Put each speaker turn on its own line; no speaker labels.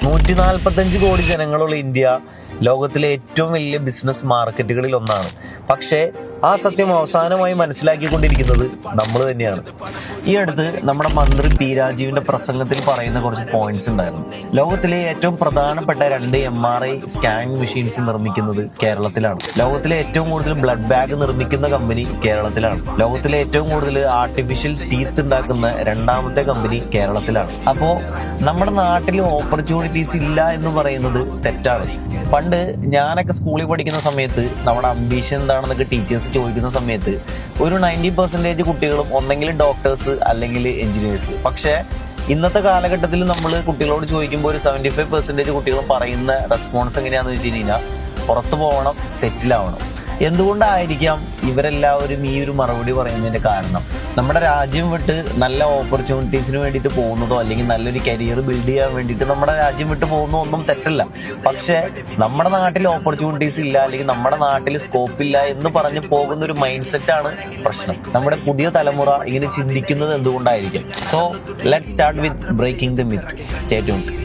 145 കോടി ജനങ്ങളുള്ള ഇന്ത്യ ലോകത്തിലെ ഏറ്റവും വലിയ ബിസിനസ് മാർക്കറ്റുകളിൽ ഒന്നാണ്. പക്ഷേ ആ സത്യം അവസാനമായി മനസ്സിലാക്കിക്കൊണ്ടിരിക്കുന്നത് നമ്മൾ തന്നെയാണ്. ഈ അടുത്ത് നമ്മുടെ മന്ത്രി പി രാജീവിന്റെ പ്രസംഗത്തിൽ പറയുന്ന കുറച്ച് പോയിന്റ്സ് ഉണ്ടായിരുന്നു. ലോകത്തിലെ ഏറ്റവും പ്രധാനപ്പെട്ട 2 MRI സ്കാനിങ് മെഷീൻസ് നിർമ്മിക്കുന്നത് കേരളത്തിലാണ്. ലോകത്തിലെ ഏറ്റവും കൂടുതൽ ബ്ലഡ് ബാഗ് നിർമ്മിക്കുന്ന കമ്പനി കേരളത്തിലാണ്. ലോകത്തിലെ ഏറ്റവും കൂടുതൽ ആർട്ടിഫിഷ്യൽ ടീത്ത് ഉണ്ടാക്കുന്ന 2ാമത്തെ കമ്പനി കേരളത്തിലാണ്. അപ്പോ നമ്മുടെ നാട്ടിൽ ഓപ്പർച്യൂണിറ്റീസ് ഇല്ല എന്ന് പറയുന്നത് തെറ്റാണ്. പണ്ട് ഞാനൊക്കെ സ്കൂളിൽ പഠിക്കുന്ന സമയത്ത് നമ്മുടെ അംബീഷൻ എന്താണെന്നൊക്കെ ടീച്ചേഴ്സ് ചോദിക്കുന്ന സമയത്ത് ഒരു 90% കുട്ടികളും ഒന്നെങ്കിൽ ഡോക്ടേഴ്സ് അല്ലെങ്കിൽ എഞ്ചിനീയേഴ്സ്. പക്ഷേ ഇന്നത്തെ കാലഘട്ടത്തിൽ നമ്മൾ കുട്ടികളോട് ചോദിക്കുമ്പോൾ ഒരു 75% കുട്ടികളും പറയുന്ന റെസ്പോൺസ് എങ്ങനെയാണെന്ന് വെച്ച് കഴിഞ്ഞാൽ പുറത്തു പോകണം, സെറ്റിൽ ആവണം. എന്തുകൊണ്ടായിരിക്കാം ഇവരെല്ലാവരും ഈ ഒരു മറുപടി പറയുന്നതിന്റെ കാരണം? നമ്മുടെ രാജ്യം വിട്ട് നല്ല ഓപ്പർച്യൂണിറ്റീസിന് വേണ്ടിയിട്ട് പോകുന്നതോ അല്ലെങ്കിൽ നല്ലൊരു കരിയർ ബിൽഡ് ചെയ്യാൻ വേണ്ടിയിട്ട് നമ്മുടെ രാജ്യം വിട്ട് പോകുന്നതോ ഒന്നും തെറ്റല്ല. പക്ഷെ നമ്മുടെ നാട്ടിൽ ഓപ്പർച്യൂണിറ്റീസ് ഇല്ല അല്ലെങ്കിൽ നമ്മുടെ നാട്ടിൽ സ്കോപ്പ് ഇല്ല എന്ന് പറഞ്ഞ് പോകുന്ന ഒരു മൈൻഡ് സെറ്റാണ് പ്രശ്നം. നമ്മുടെ പുതിയ തലമുറ ഇങ്ങനെ ചിന്തിക്കുന്നത് എന്തുകൊണ്ടായിരിക്കും? So let's start with breaking the myth. Stay tuned.